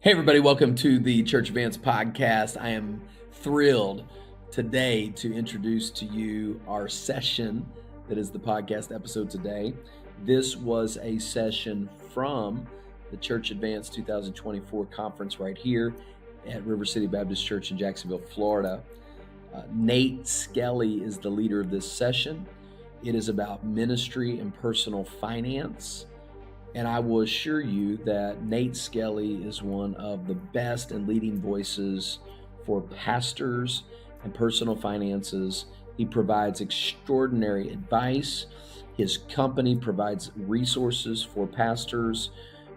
Hey everybody, welcome to the Church Advance podcast. I am thrilled today to introduce to you our session that is the podcast episode today. This was a session from the Church Advance 2024 conference right here at River City Baptist Church in Jacksonville, Florida. Nate Skelly is the leader of this session. It is about ministry and personal finance. And I will assure you that Nate Skelly is one of the best and leading voices for pastors and personal finances. He provides extraordinary advice. His company provides resources for pastors.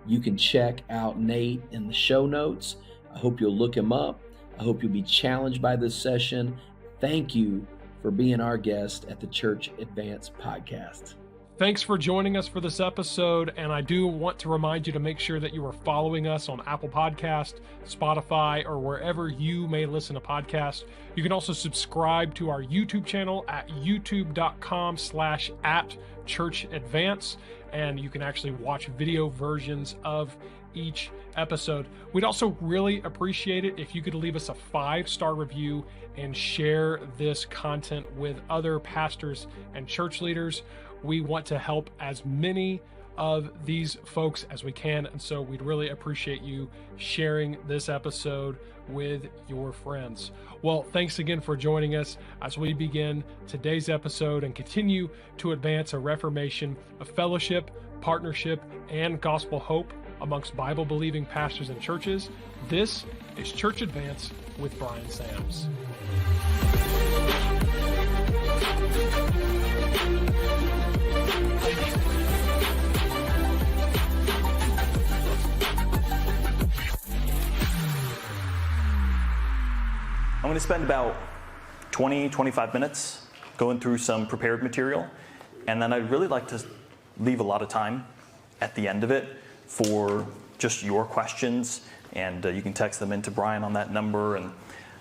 You can check out Nate in the show notes. I hope you'll look him up. I hope you'll be challenged by this session. Thank you for being our guest at the Church Advance podcast. Thanks for joining us for this episode, and I do want to remind you to make sure that you are following us on Apple Podcast, Spotify, or wherever you may listen to podcasts. You can also subscribe to our YouTube channel at youtube.com/@churchadvance, and you can actually watch video versions of each episode. We'd also really appreciate it if you could leave us a 5-star review and share this content with other pastors and church leaders. We want to help as many of these folks as we can, and so we'd really appreciate you sharing this episode with your friends. Well, thanks again for joining us as we begin today's episode and continue to advance a reformation of fellowship, partnership, and gospel hope amongst Bible-believing pastors and churches. This is Church Advance with Brian Sams. I'm going to spend about 20-25 minutes going through some prepared material, and then I'd really like to leave a lot of time at the end of it for just your questions, and you can text them into Brian on that number, and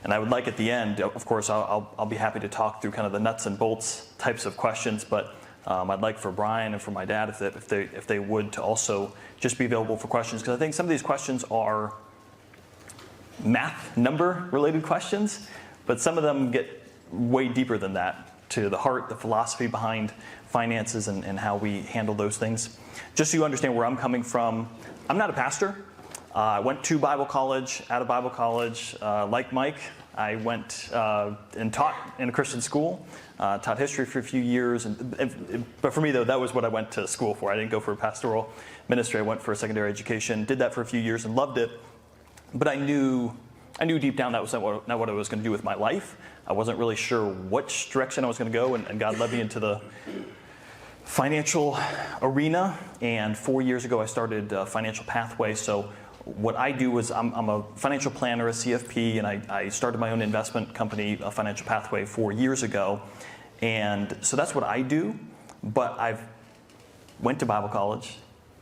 I would like at the end, of course, I'll be happy to talk through kind of the nuts and bolts types of questions, but I'd like for Brian and for my dad, if they would, to also just be available for questions, because I think some of these questions are math, number related questions, but some of them get way deeper than that, to the heart, the philosophy behind finances and how we handle those things. Just so you understand where I'm coming from, I'm not a pastor. I went to Bible college, out of Bible college. Like Mike, I went and taught in a Christian school, taught history for a few years. But for me, though, that was what I went to school for. I didn't go for a pastoral ministry. I went for a secondary education, did that for a few years and loved it. But I knew deep down that was not what I was going to do with my life. I wasn't really sure which direction I was going to go, and God led me into the financial arena. And 4 years ago, I started Financial Pathway. So what I do is I'm a financial planner, a CFP, and I started my own investment company, Financial Pathway, 4 years ago. And so that's what I do. But I've went to Bible college,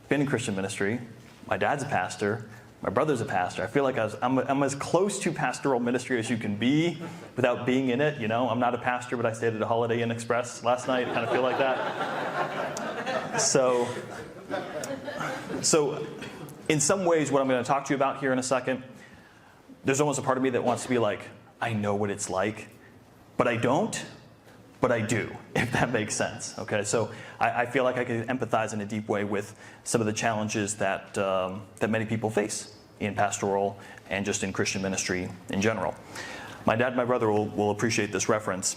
been in Christian ministry. My dad's a pastor. My brother's a pastor. I feel like I'm as close to pastoral ministry as you can be without being in it. You know, I'm not a pastor, but I stayed at a Holiday Inn Express last night. I kind of feel like that. So in some ways, what I'm going to talk to you about here in a second, there's almost a part of me that wants to be like, I know what it's like, but I don't. But I do, if that makes sense. Okay, so I feel like I can empathize in a deep way with some of the challenges that many people face in pastoral and just in Christian ministry in general. My dad and my brother will appreciate this reference.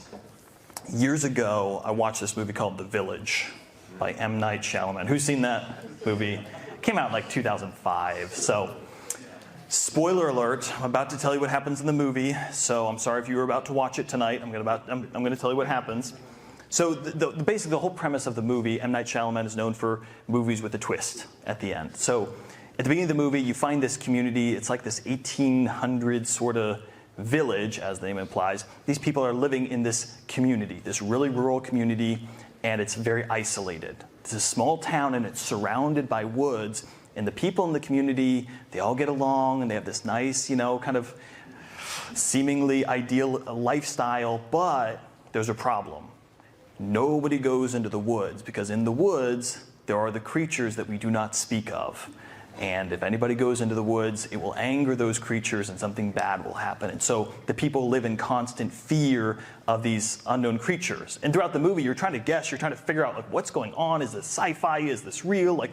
Years ago, I watched this movie called The Village by M. Night Shyamalan. Who's seen that movie? It came out in like 2005. So, spoiler alert, I'm about to tell you what happens in the movie, so I'm sorry if you were about to watch it tonight. I'm going to tell you what happens. So basically the whole premise of the movie, M. Night Shyamalan is known for movies with a twist at the end. So at the beginning of the movie, you find this community. It's like this 1800 sort of village, as the name implies. These people are living in this community, this really rural community, and it's very isolated. It's a small town, and it's surrounded by woods. And the people in the community, they all get along, and they have this nice, kind of seemingly ideal lifestyle, but there's a problem. Nobody goes into the woods, because in the woods, there are the creatures that we do not speak of. And if anybody goes into the woods, it will anger those creatures and something bad will happen. And so the people live in constant fear of these unknown creatures. And throughout the movie, you're trying to guess, you're trying to figure out like what's going on. Is this sci-fi? Is this real? And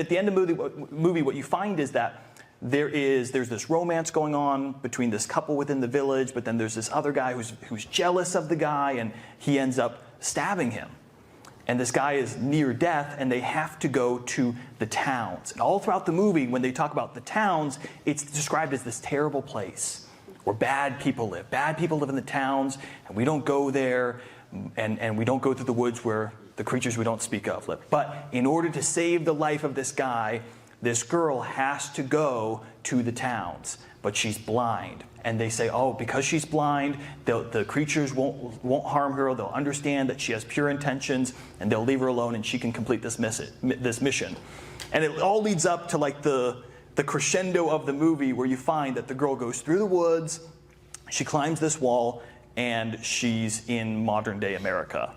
at the end of the movie, what you find is that there's this romance going on between this couple within the village, but then there's this other guy who's jealous of the guy, and he ends up stabbing him. And this guy is near death, and they have to go to the towns. And all throughout the movie, when they talk about the towns, it's described as this terrible place where bad people live. Bad people live in the towns, and we don't go there, and we don't go through the woods where the creatures we don't speak of live. But in order to save the life of this guy, this girl has to go to the towns, but she's blind. And they say, oh, because she's blind, the creatures won't harm her. They'll understand that she has pure intentions, and they'll leave her alone, and she can complete this mission. And it all leads up to like the crescendo of the movie, where you find that the girl goes through the woods, she climbs this wall, and she's in modern-day America.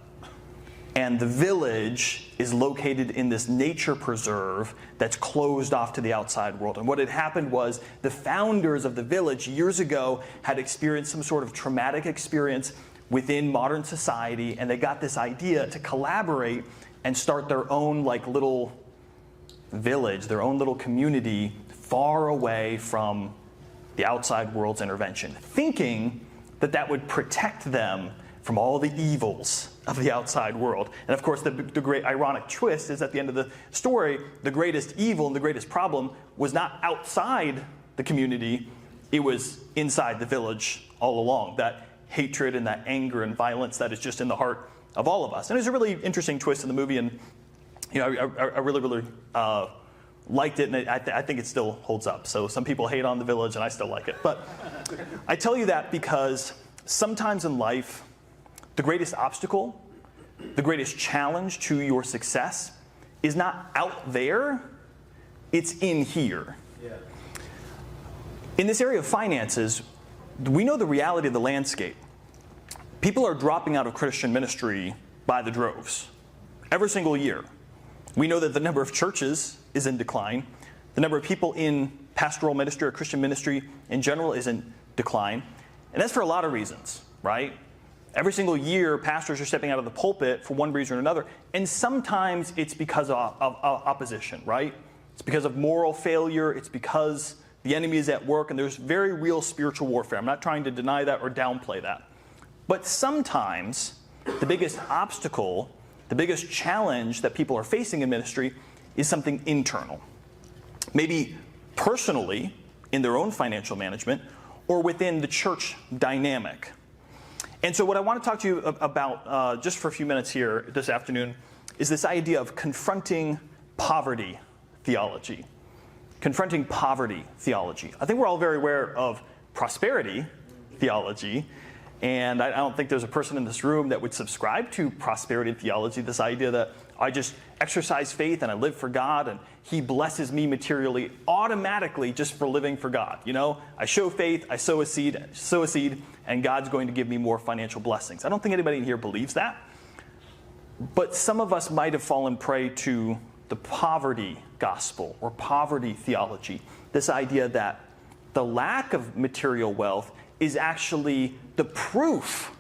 And the village is located in this nature preserve that's closed off to the outside world. And what had happened was the founders of the village years ago had experienced some sort of traumatic experience within modern society, and they got this idea to collaborate and start their own like little village, their own little community far away from the outside world's intervention, thinking that that would protect them from all the evils of the outside world. And of course, the great ironic twist is at the end of the story, the greatest evil and the greatest problem was not outside the community, it was inside the village all along. That hatred and that anger and violence that is just in the heart of all of us. And there's a really interesting twist in the movie, and I really liked it, and I think it still holds up. So some people hate on the village, and I still like it. But I tell you that because sometimes in life, the greatest obstacle, the greatest challenge to your success is not out there, it's in here. Yeah. In this area of finances, we know the reality of the landscape. People are dropping out of Christian ministry by the droves every single year. We know that the number of churches is in decline. The number of people in pastoral ministry or Christian ministry in general is in decline. And that's for a lot of reasons, right? Every single year, pastors are stepping out of the pulpit for one reason or another. And sometimes it's because of opposition, right? It's because of moral failure. It's because the enemy is at work, and there's very real spiritual warfare. I'm not trying to deny that or downplay that. But sometimes the biggest obstacle, the biggest challenge that people are facing in ministry is something internal. Maybe personally, in their own financial management, or within the church dynamic. And so what I want to talk to you about just for a few minutes here this afternoon is this idea of confronting poverty theology. Confronting poverty theology. I think we're all very aware of prosperity theology, and I don't think there's a person in this room that would subscribe to prosperity theology, this idea that I just exercise faith and I live for God and He blesses me materially automatically just for living for God. You know, I show faith, I sow a seed, and God's going to give me more financial blessings. I don't think anybody in here believes that. But some of us might have fallen prey to the poverty gospel or poverty theology. This idea that the lack of material wealth is actually the proof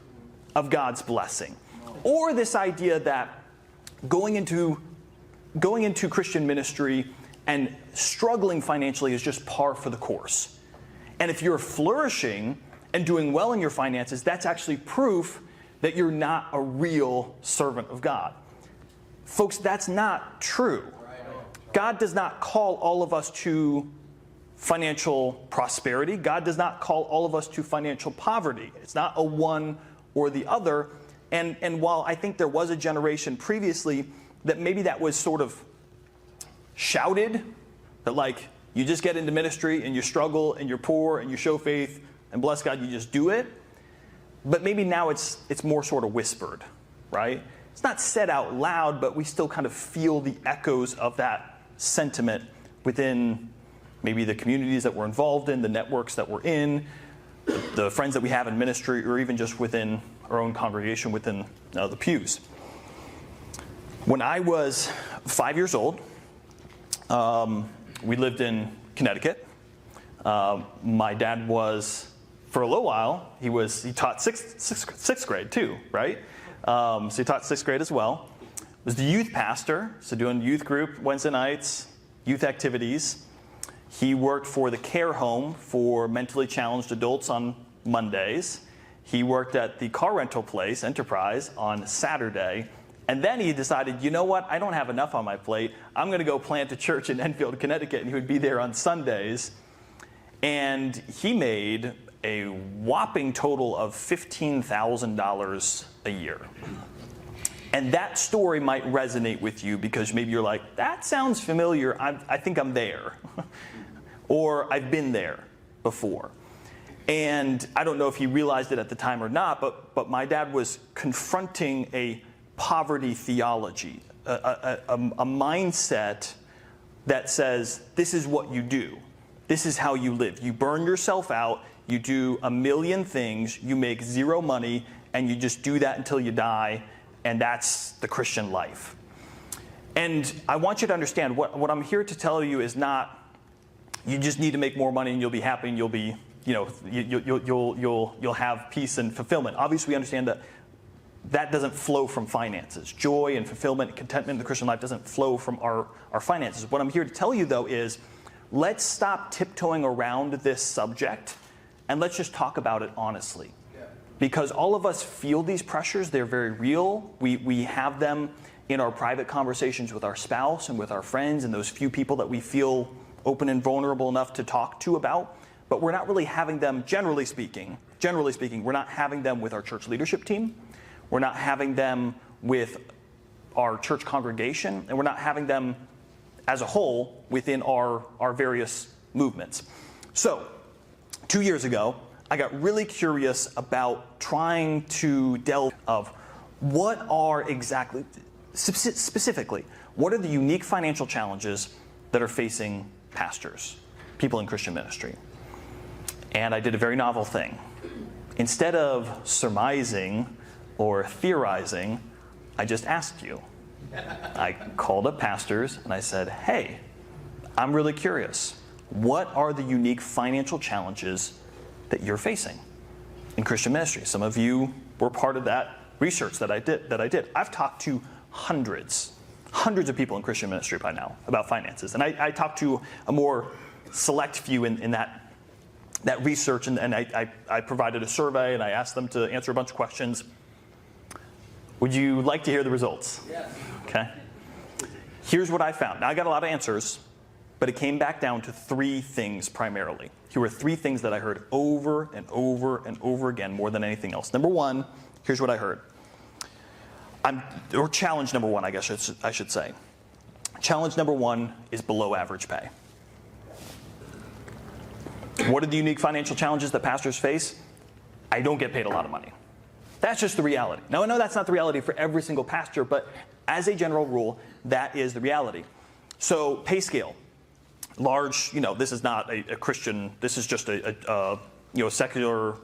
of God's blessing. Or this idea that going into Christian ministry and struggling financially is just par for the course. And if you're flourishing and doing well in your finances, that's actually proof that you're not a real servant of God. Folks, that's not true. God does not call all of us to financial prosperity. God does not call all of us to financial poverty. It's not a one or the other. And while I think there was a generation previously that maybe that was sort of shouted, that like you just get into ministry and you struggle and you're poor and you show faith and bless God, you just do it. But maybe now it's more sort of whispered, right? It's not said out loud, but we still kind of feel the echoes of that sentiment within maybe the communities that we're involved in, the networks that we're in, the friends that we have in ministry, or even just within our own congregation within the pews. When I was 5 years old, we lived in Connecticut. My dad was, for a little while, he taught sixth grade too, right? So he taught sixth grade as well. Was the youth pastor, so doing youth group Wednesday nights, youth activities. He worked for the care home for mentally challenged adults on Mondays. He worked at the car rental place, Enterprise, on Saturday. And then he decided, you know what, I don't have enough on my plate. I'm going to go plant a church in Enfield, Connecticut, and he would be there on Sundays. And he made a whopping total of $15,000 a year. And that story might resonate with you because maybe you're like, that sounds familiar. I think I'm there. Or I've been there before. And I don't know if he realized it at the time or not, but my dad was confronting a poverty theology, a mindset that says, this is what you do. This is how you live. You burn yourself out, you do a million things, you make zero money, and you just do that until you die, and that's the Christian life. And I want you to understand, what I'm here to tell you is not, you just need to make more money and you'll be happy and you'll be, you'll have peace and fulfillment. Obviously, we understand that doesn't flow from finances. Joy and fulfillment and contentment in the Christian life doesn't flow from our finances. What I'm here to tell you, though, is let's stop tiptoeing around this subject and let's just talk about it honestly. Yeah. Because all of us feel these pressures. They're very real. We have them in our private conversations with our spouse and with our friends and those few people that we feel open and vulnerable enough to talk to about. But we're not really having them, generally speaking, we're not having them with our church leadership team. We're not having them with our church congregation. And we're not having them as a whole within our various movements. So 2 years ago, I got really curious about trying to delve of what are exactly, specifically, what are the unique financial challenges that are facing pastors, people in Christian ministry. And I did a very novel thing. Instead of surmising or theorizing, I just asked you. I called up pastors and I said, hey, I'm really curious. What are the unique financial challenges that you're facing in Christian ministry? Some of you were part of that research that I did. I've talked to hundreds of people in Christian ministry by now about finances. And I talked to a more select few in that research, and I provided a survey and I asked them to answer a bunch of questions. Would you like to hear the results? Yes. Okay. Here's what I found. Now, I got a lot of answers, but it came back down to three things primarily. Here were three things that I heard over and over and over again more than anything else. Number one, here's what I heard. Or challenge number one, I guess I should say. Challenge number one is below average pay. What are the unique financial challenges that pastors face? I don't get paid a lot of money. That's just the reality. Now, I know that's not the reality for every single pastor, but as a general rule, that is the reality. So, pay scale. Large, this is not a Christian, this is just a secular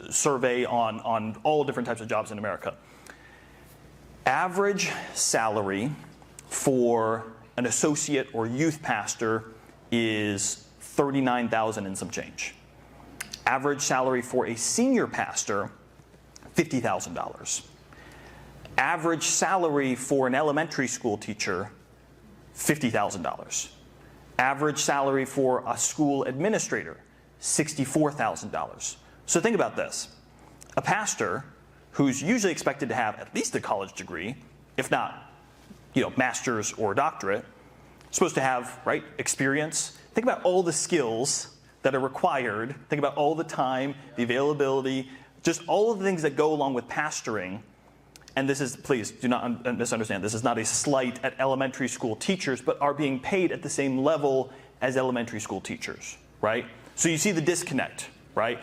survey on all different types of jobs in America. Average salary for an associate or youth pastor is $39,000 and some change. Average salary for a senior pastor, $50,000. Average salary for an elementary school teacher, $50,000. Average salary for a school administrator, $64,000. So think about this. A pastor who's usually expected to have at least a college degree, if not, master's or doctorate, supposed to have, right, experience. Think about all the skills that are required. Think about all the time, the availability, just all of the things that go along with pastoring. And this is, please do not misunderstand, this is not a slight at elementary school teachers, but are being paid at the same level as elementary school teachers, right? So you see the disconnect, right?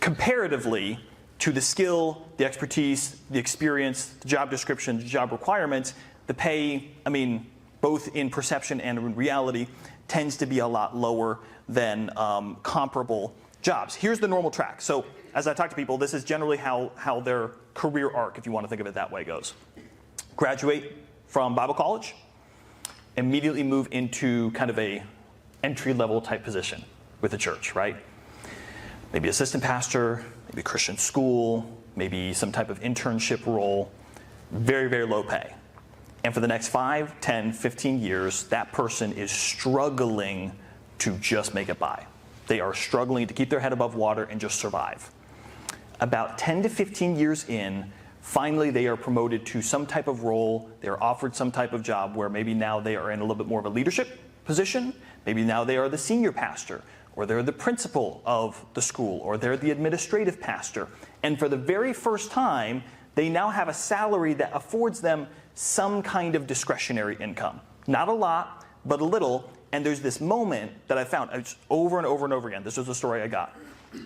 Comparatively to the skill, the expertise, the experience, the job description, the job requirements, the pay, both in perception and in reality, tends to be a lot lower than comparable jobs. Here's the normal track. So as I talk to people, this is generally how their career arc, if you want to think of it that way, goes. Graduate from Bible college, immediately move into kind of a entry-level type position with the church, right? Maybe assistant pastor, maybe Christian school, maybe some type of internship role, very, very low pay. And for the next 5, 10, 15 years, that person is struggling to just make it by. They are struggling to keep their head above water and just survive. About 10 to 15 years in, finally they are promoted to some type of role, they're offered some type of job where maybe now they are in a little bit more of a leadership position, maybe now they are the senior pastor, or they're the principal of the school, or they're the administrative pastor. And for the very first time, they now have a salary that affords them some kind of discretionary income. Not a lot, but a little. And there's this moment that I found over and over and over again. This was the story I got.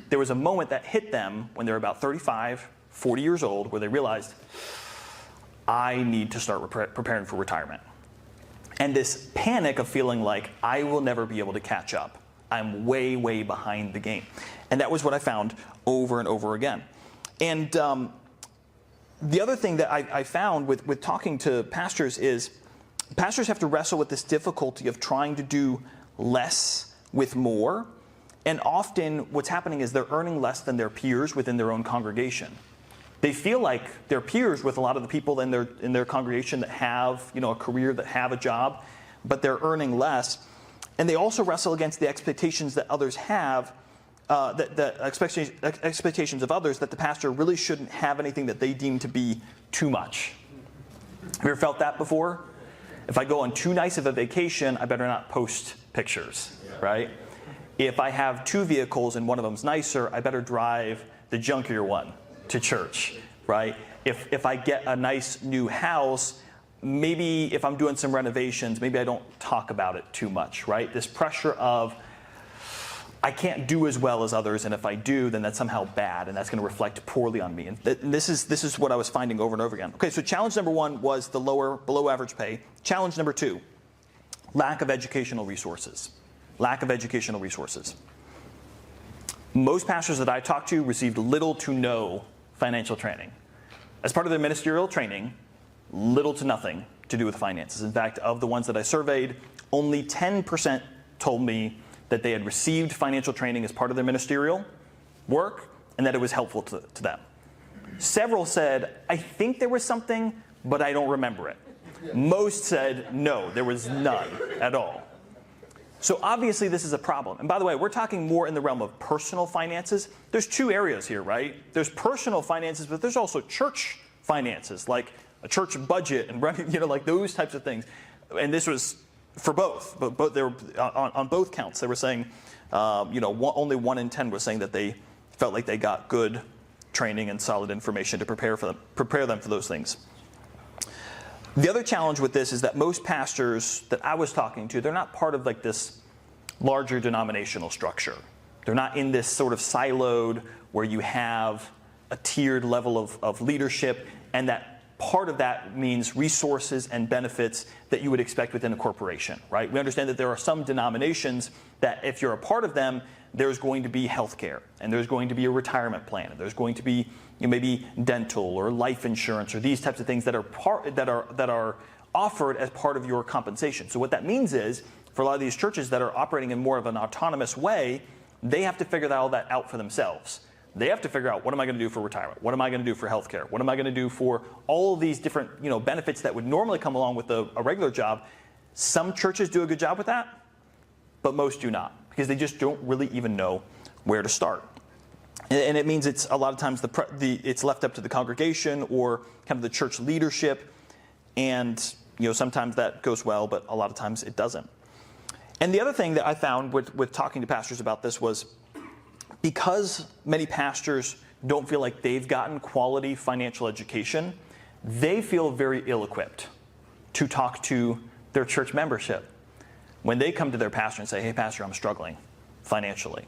There was a moment that hit them when they were about 35, 40 years old, where they realized, I need to start preparing for retirement. And this panic of feeling like, I will never be able to catch up. I'm way, way behind the game. And that was what I found over and over again. And the other thing that I found with talking to pastors is pastors have to wrestle with this difficulty of trying to do less with more. And often what's happening is they're earning less than their peers within their own congregation. They feel like their peers with a lot of the people in their congregation that have, a career, that have a job, but they're earning less. And they also wrestle against the expectations that others have, expectations of others that the pastor really shouldn't have anything that they deem to be too much. Have you ever felt that before? If I go on too nice of a vacation, I better not post pictures, right? If I have 2 vehicles and one of them's nicer, I better drive the junkier one to church, right? If I get a nice new house, maybe if I'm doing some renovations, maybe I don't talk about it too much, right? This pressure of, I can't do as well as others, and if I do, then that's somehow bad, and that's going to reflect poorly on me. And this is what I was finding over and over again. Okay, so challenge number 1 was the below average pay. Challenge number 2, lack of educational resources. Lack of educational resources. Most pastors that I talked to received little to no financial training. As part of their ministerial training, little to nothing to do with finances. In fact, of the ones that I surveyed, only 10% told me that they had received financial training as part of their ministerial work and that it was helpful to them. Several said, I think there was something, but I don't remember it. Most said, no, there was none at all. So obviously this is a problem. And by the way, we're talking more in the realm of personal finances. There's 2 areas here, right? There's personal finances, but there's also church finances, like a church budget and running, like those types of things. And this was for both. But they were on both counts. They were saying, only 1 in 10 was saying that they felt like they got good training and solid information to prepare them for those things. The other challenge with this is that most pastors that I was talking to, they're not part of like this larger denominational structure. They're not in this sort of siloed where you have a tiered level of leadership, and that part of that means resources and benefits that you would expect within a corporation, right? We understand that there are some denominations that if you're a part of them, there's going to be health care, and there's going to be a retirement plan, and there's going to be maybe dental or life insurance or these types of things that are offered as part of your compensation. So what that means is, for a lot of these churches that are operating in more of an autonomous way, they have to figure all that out for themselves. They have to figure out, what am I going to do for retirement? What am I going to do for health care? What am I going to do for all of these different benefits that would normally come along with a regular job? Some churches do a good job with that, but most do not, because they just don't really even know where to start. And it means it's a lot of times it's left up to the congregation or kind of the church leadership, and sometimes that goes well, but a lot of times it doesn't. And the other thing that I found with talking to pastors about this was, because many pastors don't feel like they've gotten quality financial education, they feel very ill-equipped to talk to their church membership. When they come to their pastor and say, hey, pastor, I'm struggling financially.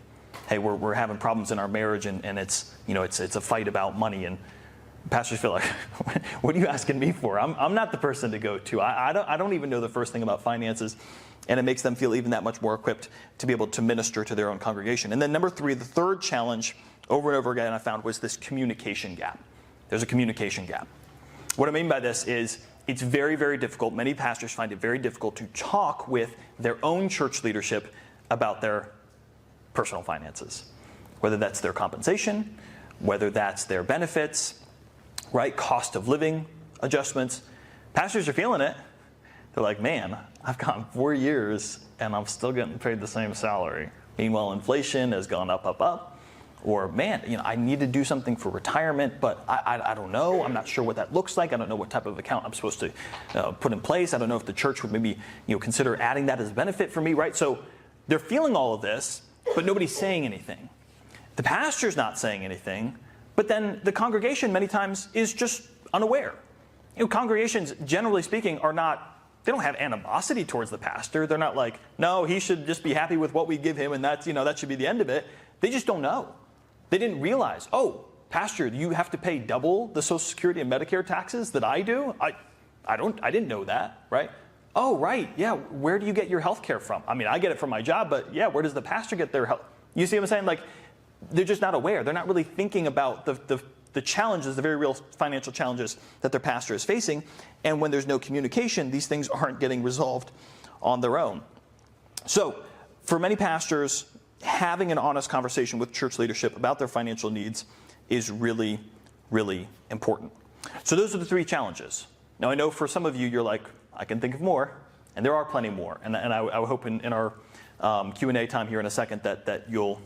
Hey, we're having problems in our marriage, and it's a fight about money. And pastors feel like, what are you asking me for? I'm not the person to go to. I don't even know the first thing about finances. And it makes them feel even that much more equipped to be able to minister to their own congregation. And then number 3, the third challenge over and over again I found was this communication gap. There's a communication gap. What I mean by this is, it's very, very difficult. Many pastors find it very difficult to talk with their own church leadership about their personal finances, whether that's their compensation, whether that's their benefits, right? Cost of living adjustments. Pastors are feeling it. They're like, man, I've gone 4 years and I'm still getting paid the same salary. Meanwhile, inflation has gone up, up, up. Or, man, I need to do something for retirement, but I don't know. I'm not sure what that looks like. I don't know what type of account I'm supposed to put in place. I don't know if the church would maybe consider adding that as a benefit for me, right? So they're feeling all of this, but nobody's saying anything. The pastor's not saying anything, but then the congregation many times is just unaware. Congregations, generally speaking, they don't have animosity towards the pastor. They're not like, no, he should just be happy with what we give him, and that's, that should be the end of it. They just don't know. They didn't realize, oh, pastor, you have to pay double the Social Security and Medicare taxes that I do? I didn't know that, right? Oh, right, yeah, where do you get your health care from? I mean, I get it from my job, but yeah, where does the pastor get their health? You see what I'm saying? Like, they're just not aware. They're not really thinking about the challenges, the very real financial challenges that their pastor is facing. And when there's no communication, these things aren't getting resolved on their own. So for many pastors, having an honest conversation with church leadership about their financial needs is really, really important. So those are the 3 challenges. Now, I know for some of you, you're like, I can think of more, and there are plenty more. And I hope in our Q&A time here in a second that you'll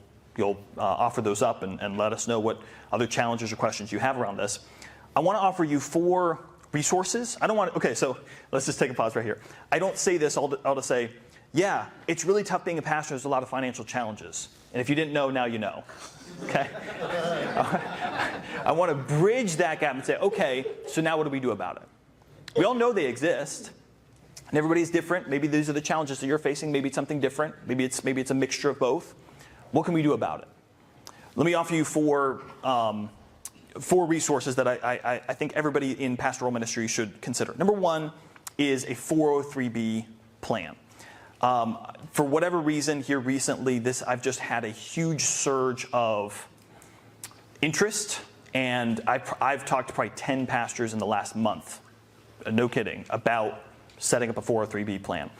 offer those up and let us know what other challenges or questions you have around this. I want to offer you 4 resources. Okay, so let's just take a pause right here. I don't say this all to say, yeah, it's really tough being a pastor. There's a lot of financial challenges. And if you didn't know, now you know. Okay? I want to bridge that gap and say, okay, so now what do we do about it? We all know they exist. And everybody's different. Maybe these are the challenges that you're facing. Maybe it's something different. Maybe it's a mixture of both. What can we do about it? Let me offer you 4 resources that I think everybody in pastoral ministry should consider. Number 1 is a 403B plan. For whatever reason here recently, I've just had a huge surge of interest, and I've talked to probably 10 pastors in the last month, no kidding, about setting up a 403B plan.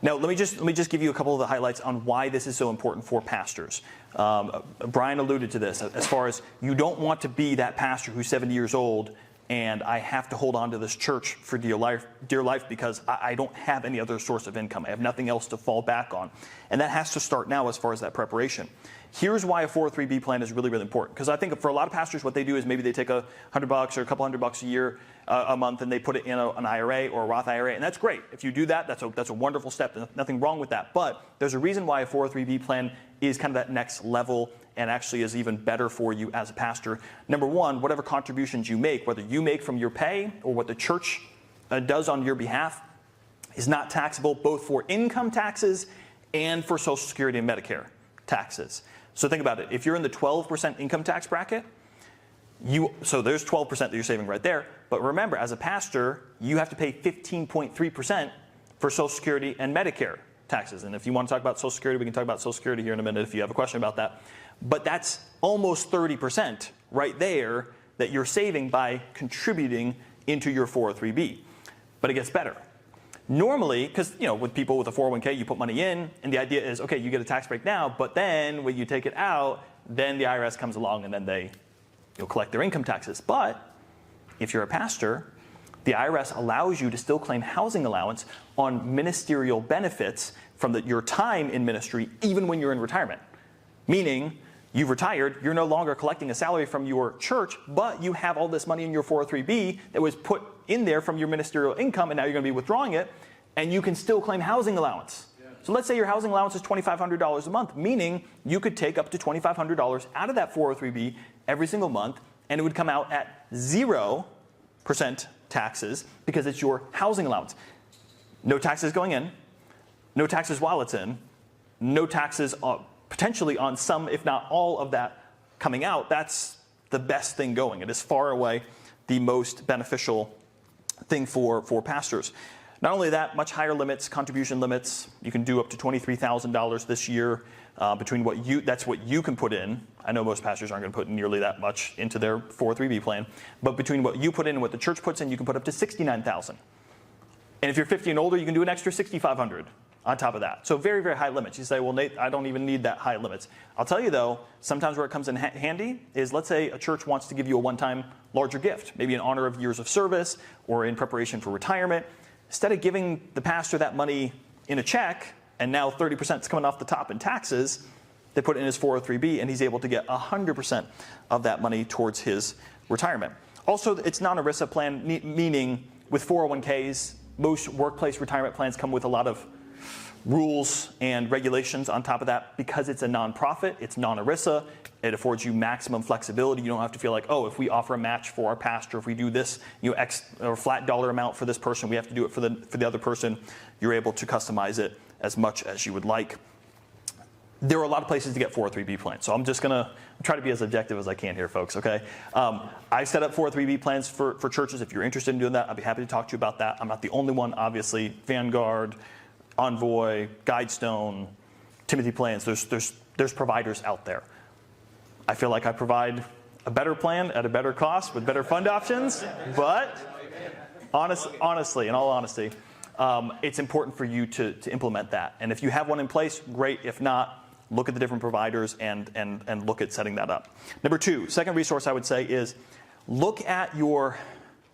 Now, let me just give you a couple of the highlights on why this is so important for pastors. Brian alluded to this, as far as you don't want to be that pastor who's 70 years old and I have to hold on to this church for dear life because I don't have any other source of income. I have nothing else to fall back on. And that has to start now as far as that preparation. Here's why a 403B plan is really, really important. Because I think for a lot of pastors, what they do is maybe they take $100 or a couple $100 a year, a month, and they put it in an IRA or a Roth IRA. And that's great. If you do that, that's a wonderful step. There's nothing wrong with that. But there's a reason why a 403B plan is kind of that next level and actually is even better for you as a pastor. Number 1, whatever contributions you make, whether you make from your pay or what the church does on your behalf, is not taxable both for income taxes and for Social Security and Medicare taxes. So think about it. If you're in the 12% income tax bracket, so there's 12% that you're saving right there. But remember, as a pastor, you have to pay 15.3% for Social Security and Medicare taxes. And if you want to talk about Social Security, we can talk about Social Security here in a minute if you have a question about that. But that's almost 30% right there that you're saving by contributing into your 403B. But it gets better. Normally, because with people with a 401k, you put money in, and the idea is, okay, you get a tax break now, but then when you take it out, then the IRS comes along and then you'll collect their income taxes. But if you're a pastor, the IRS allows you to still claim housing allowance on ministerial benefits from your time in ministry, even when you're in retirement. Meaning, you've retired, you're no longer collecting a salary from your church, but you have all this money in your 403B that was put in there from your ministerial income, and now you're going to be withdrawing it, and you can still claim housing allowance. Yeah. So let's say your housing allowance is $2,500 a month, meaning you could take up to $2,500 out of that 403B every single month, and it would come out at 0% taxes because it's your housing allowance. No taxes going in, no taxes while it's in, no taxes potentially on some, if not all of that coming out. That's the best thing going. It is far away the most beneficial thing for pastors. Not only that, much higher limits, contribution limits. You can do up to $23,000 this year between that's what you can put in. I know most pastors aren't going to put nearly that much into their 403B plan, but between what you put in and what the church puts in, you can put up to $69,000. And if you're 50 and older, you can do an extra $6,500 on top of that. So very, very high limits. You say, well, Nate, I don't even need that high limits. I'll tell you, though, sometimes where it comes in handy is, let's say a church wants to give you a one-time larger gift, maybe in honor of years of service or in preparation for retirement. Instead of giving the pastor that money in a check, and now 30% is coming off the top in taxes, they put it in his 403B, and he's able to get 100% of that money towards his retirement. Also, it's non-ERISA plan, meaning with 401ks, most workplace retirement plans come with a lot of rules and regulations on top of that. Because it's a nonprofit, it's non-ERISA, it affords you maximum flexibility. You don't have to feel like, oh, if we offer a match for our pastor, if we do this, X or flat dollar amount for this person, we have to do it for the other person. You're able to customize it as much as you would like. There are a lot of places to get 403B plans, so I'm just going to try to be as objective as I can here, folks, okay? I set up 403B plans for churches. If you're interested in doing that, I'd be happy to talk to you about that. I'm not the only one, obviously. Vanguard, Envoy, Guidestone, Timothy Plans, there's providers out there. I feel like I provide a better plan at a better cost with better fund options, but honestly, in all honesty, it's important for you to implement that. And if you have one in place, great. If not, look at the different providers and look at setting that up. Number two, second resource I would say is look at your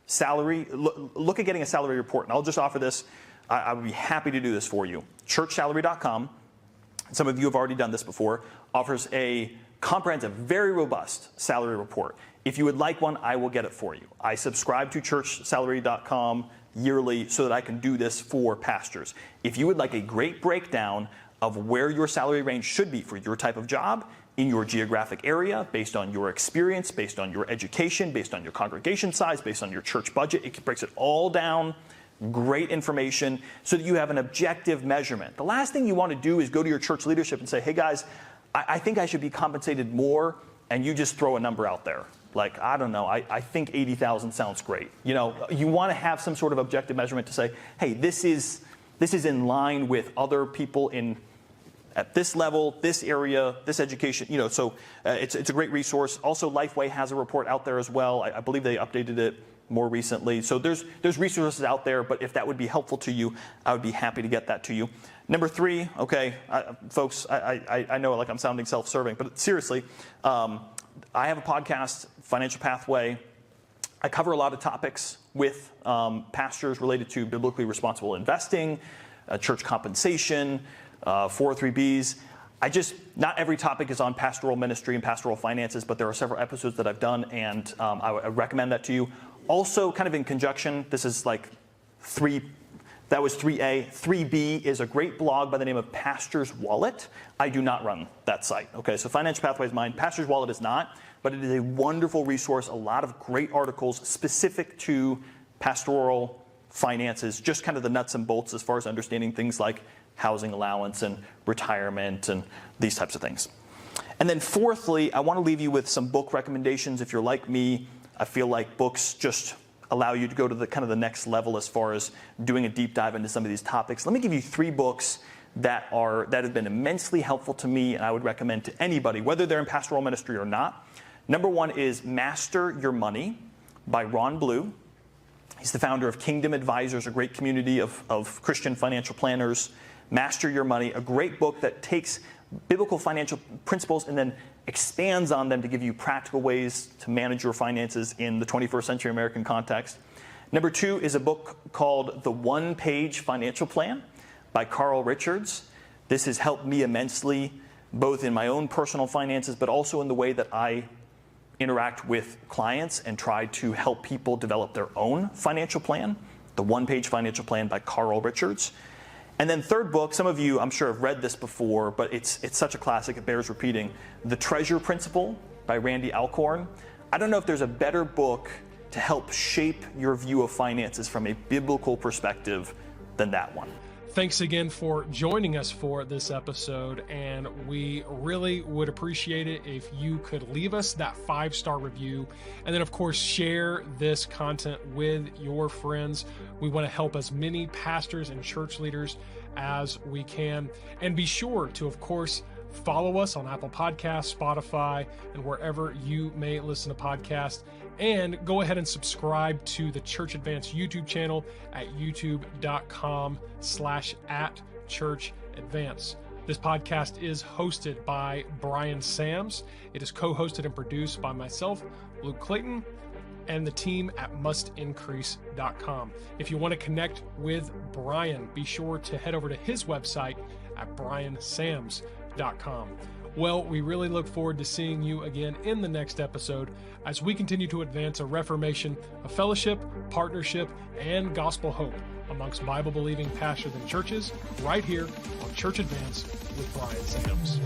salary, look at getting a salary report. And I'll just offer this. I would be happy to do this for you. Churchsalary.com, some of you have already done this before, offers a comprehensive, very robust salary report. If you would like one, I will get it for you. I subscribe to churchsalary.com yearly so that I can do this for pastors. If you would like a great breakdown of where your salary range should be for your type of job, in your geographic area, based on your experience, based on your education, based on your congregation size, based on your church budget, it breaks it all down. Great information so that you have an objective measurement. The last thing you want to do is go to your church leadership and say, hey guys, I think I should be compensated more, and you just throw a number out there. Like, I don't know, I think 80,000 sounds great. You want to have some sort of objective measurement to say, hey, this is in line with other people at this level, this area, this education. So it's a great resource. Also, Lifeway has a report out there as well. I believe they updated it more recently. So there's resources out there, but if that would be helpful to you, I would be happy to get that to you. Number three, okay, folks, I know like I'm sounding self-serving, but seriously, I have a podcast, Financial Pathway. I cover a lot of topics with pastors related to biblically responsible investing, church compensation, 403Bs. Not every topic is on pastoral ministry and pastoral finances, but there are several episodes that I've done, and I recommend that to you. Also, kind of in conjunction, this is like that was 3A. 3B is a great blog by the name of Pastor's Wallet. I do not run that site. Okay, so Financial Pathway is mine. Pastor's Wallet is not, but it is a wonderful resource. A lot of great articles specific to pastoral finances, just kind of the nuts and bolts as far as understanding things like housing allowance and retirement and these types of things. And then fourthly, I want to leave you with some book recommendations. If you're like me, I feel like books just allow you to go to the kind of the next level as far as doing a deep dive into some of these topics. Let me give you 3 books that have been immensely helpful to me, and I would recommend to anybody, whether they're in pastoral ministry or not. Number 1 is Master Your Money by Ron Blue. He's the founder of Kingdom Advisors, a great community of Christian financial planners. Master Your Money, a great book that takes biblical financial principles and then expands on them to give you practical ways to manage your finances in the 21st century American context. Number 2 is a book called The One-Page Financial Plan by Carl Richards. This has helped me immensely, both in my own personal finances, but also in the way that I interact with clients and try to help people develop their own financial plan. The One-Page Financial Plan by Carl Richards. And then third book, some of you I'm sure have read this before, but it's such a classic, it bears repeating. The Treasure Principle by Randy Alcorn. I don't know if there's a better book to help shape your view of finances from a biblical perspective than that one. Thanks again for joining us for this episode, and we really would appreciate it if you could leave us that 5-star review, and then of course share this content with your friends. We want to help as many pastors and church leaders as we can, and be sure to of course Follow us on Apple Podcasts, Spotify, and wherever you may listen to podcasts. And go ahead and subscribe to the Church Advance YouTube channel at youtube.com/@churchadvance. This podcast is hosted by Brian Sams. It is co-hosted and produced by myself, Luke Clayton, and the team at mustincrease.com. If you want to connect with Brian, be sure to head over to his website at briansams.com. Well, we really look forward to seeing you again in the next episode as we continue to advance a reformation of fellowship, partnership, and gospel hope amongst Bible-believing pastors and churches right here on Church Advance with Brian Sams.